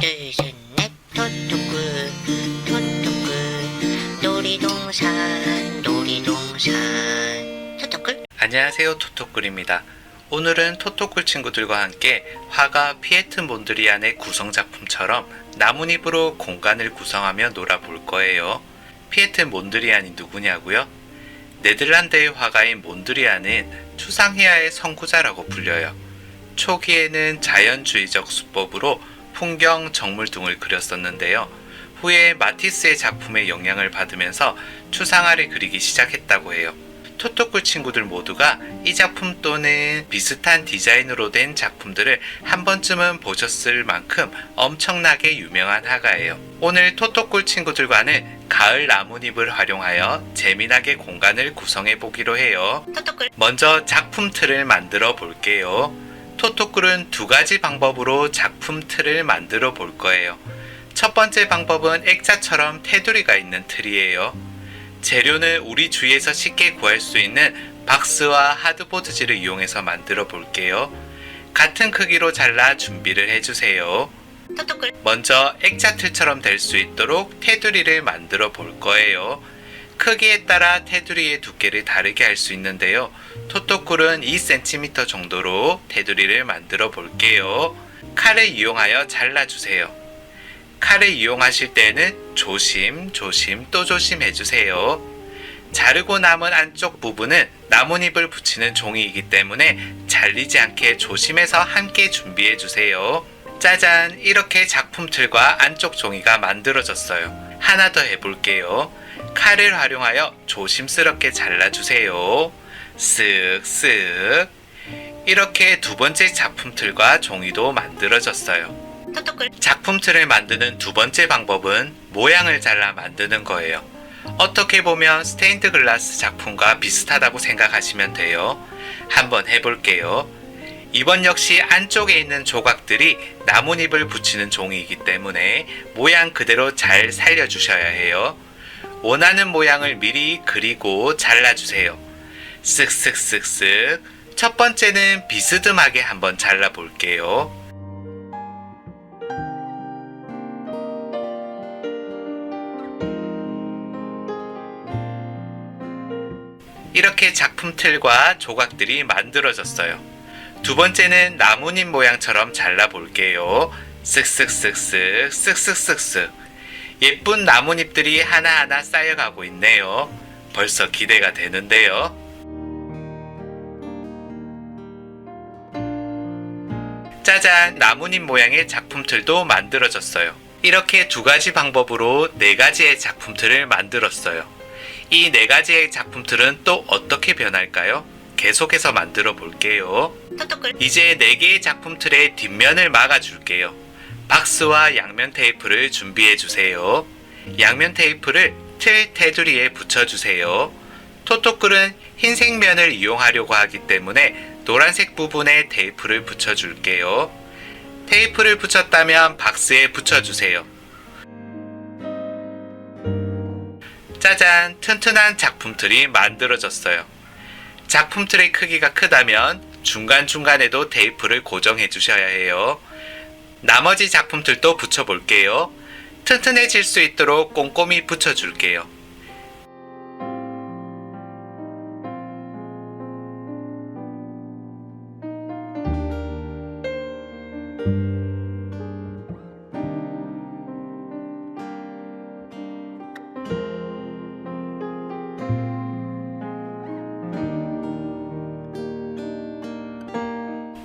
둘, 셋, 넷, 토토꿀, 토토꿀, 놀이동산, 놀이동산, 토토꿀. 안녕하세요, 토토꿀입니다. 오늘은 토토꿀 친구들과 함께 화가 피에트 몬드리안의 구성작품처럼 나뭇잎으로 공간을 구성하며 놀아볼 거예요. 피에트 몬드리안이 누구냐고요? 네덜란드의 화가인 몬드리안은 추상회화의 선구자라고 불려요. 초기에는 자연주의적 수법으로 풍경, 정물 등을 그렸었는데요. 후에 마티스의 작품에 영향을 받으면서 추상화를 그리기 시작했다고 해요. 토토꿀 친구들 모두가 이 작품 또는 비슷한 디자인으로 된 작품들을 한 번쯤은 보셨을 만큼 엄청나게 유명한 화가예요. 오늘 토토꿀 친구들과는 가을 나뭇잎을 활용하여 재미나게 공간을 구성해 보기로 해요. 토토꿀. 먼저 작품 틀을 만들어 볼게요. 토토꿀은 두 가지 방법으로 작품 틀을 만들어 볼 거예요. 첫 번째 방법은 액자처럼 테두리가 있는 틀이에요. 재료는 우리 주위에서 쉽게 구할 수 있는 박스와 하드보드지를 이용해서 만들어 볼게요. 같은 크기로 잘라 준비를 해주세요. 토토꿀. 먼저 액자 틀처럼 될 수 있도록 테두리를 만들어 볼 거예요. 크기에 따라 테두리의 두께를 다르게 할 수 있는데요. 토토꿀은 2cm 정도로 테두리를 만들어 볼게요. 칼을 이용하여 잘라주세요. 칼을 이용하실 때는 조심 또 조심해주세요. 자르고 남은 안쪽 부분은 나뭇잎을 붙이는 종이이기 때문에 잘리지 않게 조심해서 함께 준비해주세요. 짜잔! 이렇게 작품 틀과 안쪽 종이가 만들어졌어요. 하나 더 해볼게요. 칼을 활용하여 조심스럽게 잘라주세요. 쓱쓱. 이렇게 두 번째 작품 틀과 종이도 만들어졌어요. 토토꿀. 작품 틀을 만드는 두 번째 방법은 모양을 잘라 만드는 거예요. 어떻게 보면 스테인드 글라스 작품과 비슷하다고 생각하시면 돼요. 한번 해볼게요. 이번 역시 안쪽에 있는 조각들이 나뭇잎을 붙이는 종이이기 때문에 모양 그대로 잘 살려주셔야 해요. 원하는 모양을 미리 그리고 잘라주세요. 쓱쓱쓱쓱. 첫 번째는 비스듬하게 한번 잘라볼게요. 이렇게 작품 틀과 조각들이 만들어졌어요. 두 번째는 나뭇잎 모양처럼 잘라볼게요. 쓱쓱쓱쓱 쓱쓱쓱쓱. 예쁜 나뭇잎들이 하나하나 쌓여가고 있네요. 벌써 기대가 되는데요. 짜잔! 나뭇잎 모양의 작품 틀도 만들어졌어요. 이렇게 두 가지 방법으로 네 가지의 작품 틀을 만들었어요. 이 네 가지의 작품 틀은 또 어떻게 변할까요? 계속해서 만들어 볼게요. 토토꿀. 이제 4개의 작품 틀의 뒷면을 막아줄게요. 박스와 양면 테이프를 준비해 주세요. 양면 테이프를 틀 테두리에 붙여주세요. 토토꿀은 흰색 면을 이용하려고 하기 때문에 노란색 부분에 테이프를 붙여줄게요. 테이프를 붙였다면 박스에 붙여주세요. 짜잔! 튼튼한 작품 틀이 만들어졌어요. 작품 틀의 크기가 크다면 중간중간에도 테이프를 고정해 주셔야 해요. 나머지 작품들도 붙여볼게요. 튼튼해질 수 있도록 꼼꼼히 붙여줄게요.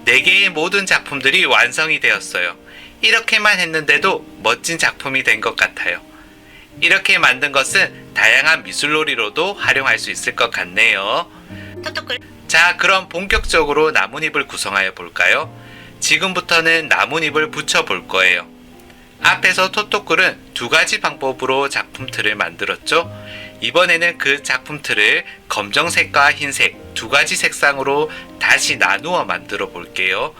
네 개의 모든 작품들이 완성이 되었어요. 이렇게만 했는데도 멋진 작품이 된 것 같아요. 이렇게 만든 것은 다양한 미술놀이로도 활용할 수 있을 것 같네요. 토토꿀. 자, 그럼 본격적으로 나뭇잎을 구성하여 볼까요? 지금부터는 나뭇잎을 붙여 볼 거예요. 앞에서 토토꿀은 두 가지 방법으로 작품 틀을 만들었죠? 이번에는 그 작품 틀을 검정색과 흰색 두 가지 색상으로 다시 나누어 만들어 볼게요.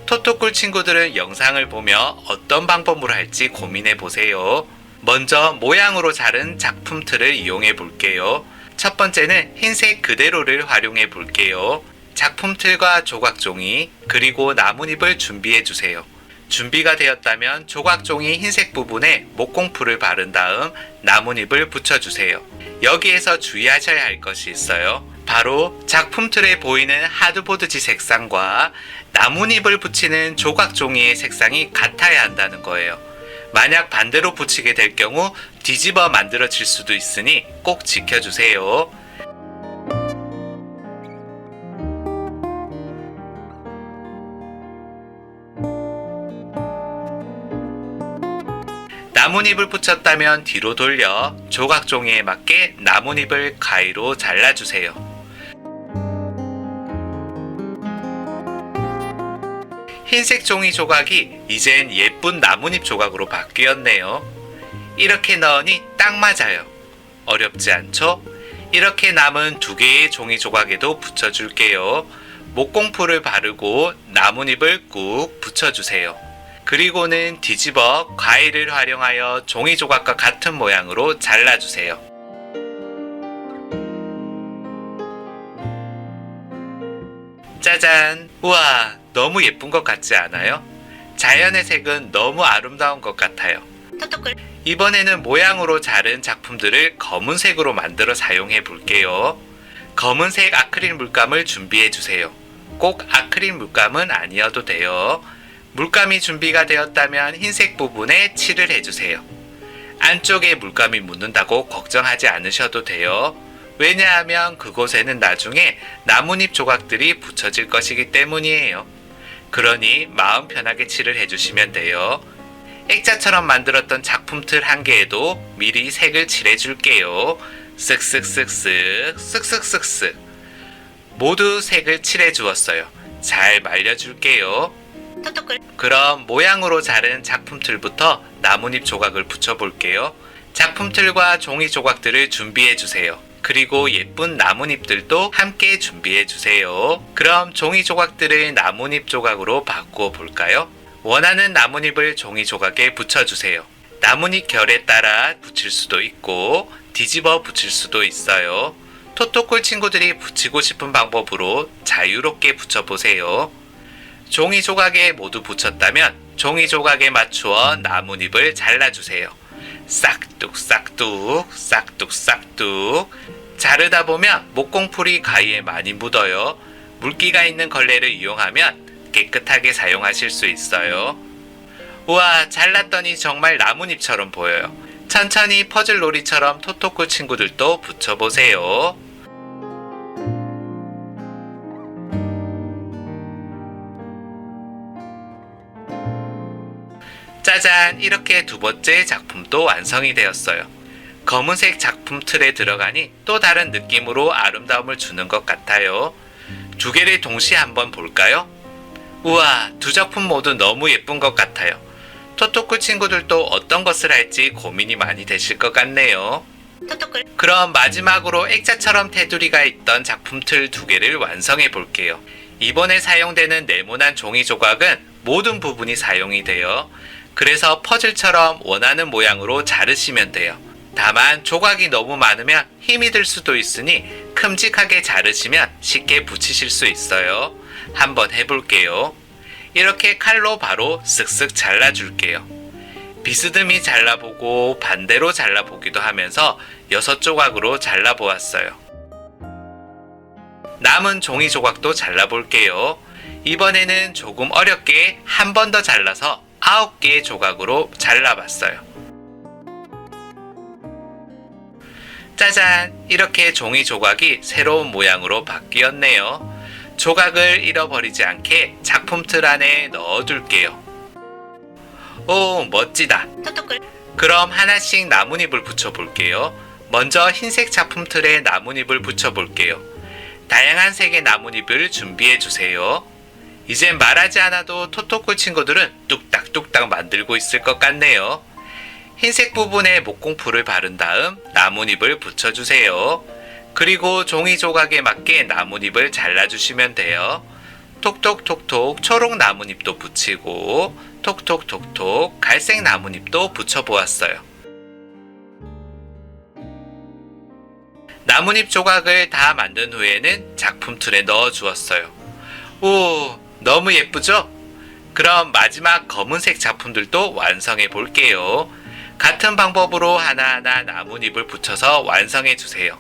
토토꿀 친구들은 영상을 보며 어떤 방법으로 할지 고민해 보세요. 먼저 모양으로 자른 작품 틀을 이용해 볼게요. 첫 번째는 흰색 그대로를 활용해 볼게요. 작품 틀과 조각 종이 그리고 나뭇잎을 준비해 주세요. 준비가 되었다면 조각종이 흰색 부분에 목공풀을 바른 다음 나뭇잎을 붙여주세요. 여기에서 주의하셔야 할 것이 있어요. 바로 작품 틀에 보이는 하드보드지 색상과 나뭇잎을 붙이는 조각종이의 색상이 같아야 한다는 거예요. 만약 반대로 붙이게 될 경우 뒤집어 만들어질 수도 있으니 꼭 지켜주세요. 나뭇잎을 붙였다면 뒤로 돌려 조각종이에 맞게 나뭇잎을 가위로 잘라주세요. 흰색 종이 조각이 이젠 예쁜 나뭇잎 조각으로 바뀌었네요. 이렇게 넣으니 딱 맞아요. 어렵지 않죠? 이렇게 남은 두 개의 종이 조각에도 붙여줄게요. 목공풀을 바르고 나뭇잎을 꾹 붙여주세요. 그리고는 뒤집어 가위를 활용하여 종이 조각과 같은 모양으로 잘라주세요. 짜잔! 우와! 너무 예쁜 것 같지 않아요? 자연의 색은 너무 아름다운 것 같아요. 토토꿀 이번에는 모양으로 자른 작품들을 검은색으로 만들어 사용해 볼게요. 검은색 아크릴 물감을 준비해 주세요. 꼭 아크릴 물감은 아니어도 돼요. 물감이 준비가 되었다면 흰색 부분에 칠을 해주세요. 안쪽에 물감이 묻는다고 걱정하지 않으셔도 돼요. 왜냐하면 그곳에는 나중에 나뭇잎 조각들이 붙여질 것이기 때문이에요. 그러니 마음 편하게 칠을 해주시면 돼요. 액자처럼 만들었던 작품틀 한 개에도 미리 색을 칠해줄게요. 쓱쓱쓱쓱 쓱쓱쓱쓱 모두 색을 칠해 주었어요. 잘 말려줄게요. 토토꿀 그럼 모양으로 자른 작품틀부터 나뭇잎 조각을 붙여볼게요. 작품틀과 종이 조각들을 준비해주세요. 그리고 예쁜 나뭇잎들도 함께 준비해주세요. 그럼 종이 조각들을 나뭇잎 조각으로 바꾸어 볼까요? 원하는 나뭇잎을 종이 조각에 붙여주세요. 나뭇잎 결에 따라 붙일 수도 있고 뒤집어 붙일 수도 있어요. 토토꿀 친구들이 붙이고 싶은 방법으로 자유롭게 붙여보세요. 종이 조각에 모두 붙였다면 종이 조각에 맞추어 나뭇잎을 잘라주세요. 싹둑 싹둑 자르다 보면 목공풀이 가위에 많이 묻어요. 물기가 있는 걸레를 이용하면 깨끗하게 사용하실 수 있어요. 우와, 잘랐더니 정말 나뭇잎처럼 보여요. 천천히 퍼즐 놀이처럼 토토꿀 친구들도 붙여보세요. 짜잔! 이렇게 두 번째 작품도 완성이 되었어요. 검은색 작품 틀에 들어가니 또 다른 느낌으로 아름다움을 주는 것 같아요. 두 개를 동시에 한번 볼까요? 우와, 두 작품 모두 너무 예쁜 것 같아요. 토토꿀 친구들도 어떤 것을 할지 고민이 많이 되실 것 같네요. 토토꿀 그럼 마지막으로 액자처럼 테두리가 있던 작품 틀 두 개를 완성해 볼게요. 이번에 사용되는 네모난 종이 조각은 모든 부분이 사용이 돼요. 그래서 퍼즐처럼 원하는 모양으로 자르시면 돼요. 다만 조각이 너무 많으면 힘이 들 수도 있으니 큼직하게 자르시면 쉽게 붙이실 수 있어요. 한번 해볼게요. 이렇게 칼로 바로 쓱쓱 잘라줄게요. 비스듬히 잘라보고 반대로 잘라보기도 하면서 6조각으로 잘라보았어요. 남은 종이 조각도 잘라볼게요. 이번에는 조금 어렵게 한 번 더 잘라서 9개의 조각으로 잘라봤어요. 짜잔! 이렇게 종이 조각이 새로운 모양으로 바뀌었네요. 조각을 잃어버리지 않게 작품 틀 안에 넣어둘게요. 오, 멋지다! 토토꿀 그럼 하나씩 나뭇잎을 붙여볼게요. 먼저 흰색 작품 틀에 나뭇잎을 붙여볼게요. 다양한 색의 나뭇잎을 준비해주세요. 이젠 말하지 않아도 토토꿀 친구들은 뚝딱뚝딱 만들고 있을 것 같네요. 흰색 부분에 목공풀을 바른 다음 나뭇잎을 붙여주세요. 그리고 종이 조각에 맞게 나뭇잎을 잘라주시면 돼요. 톡톡톡톡 초록 나뭇잎도 붙이고 톡톡톡톡 갈색 나뭇잎도 붙여보았어요. 나뭇잎 조각을 다 만든 후에는 작품 틀에 넣어 주었어요. 오, 너무 예쁘죠? 그럼 마지막 검은색 작품들도 완성해 볼게요. 같은 방법으로 하나하나 나뭇잎을 붙여서 완성해 주세요.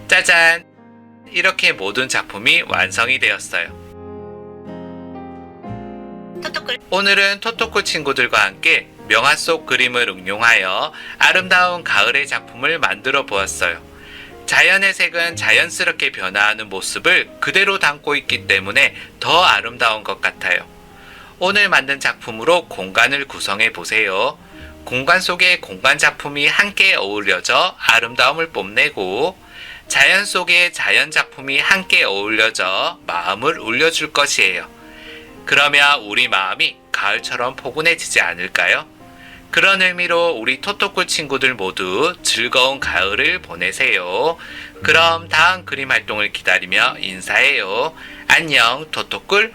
짜잔! 이렇게 모든 작품이 완성이 되었어요. 토토꿀 오늘은 토토꿀 친구들과 함께 명화 속 그림을 응용하여 아름다운 가을의 작품을 만들어 보았어요. 자연의 색은 자연스럽게 변화하는 모습을 그대로 담고 있기 때문에 더 아름다운 것 같아요. 오늘 만든 작품으로 공간을 구성해 보세요. 공간 속에 공간 작품이 함께 어울려져 아름다움을 뽐내고 자연 속에 자연 작품이 함께 어울려져 마음을 울려줄 것이에요. 그러면 우리 마음이 가을처럼 포근해지지 않을까요? 그런 의미로 우리 토토꿀 친구들 모두 즐거운 가을을 보내세요. 그럼 다음 그림 활동을 기다리며 인사해요. 안녕, 토토꿀.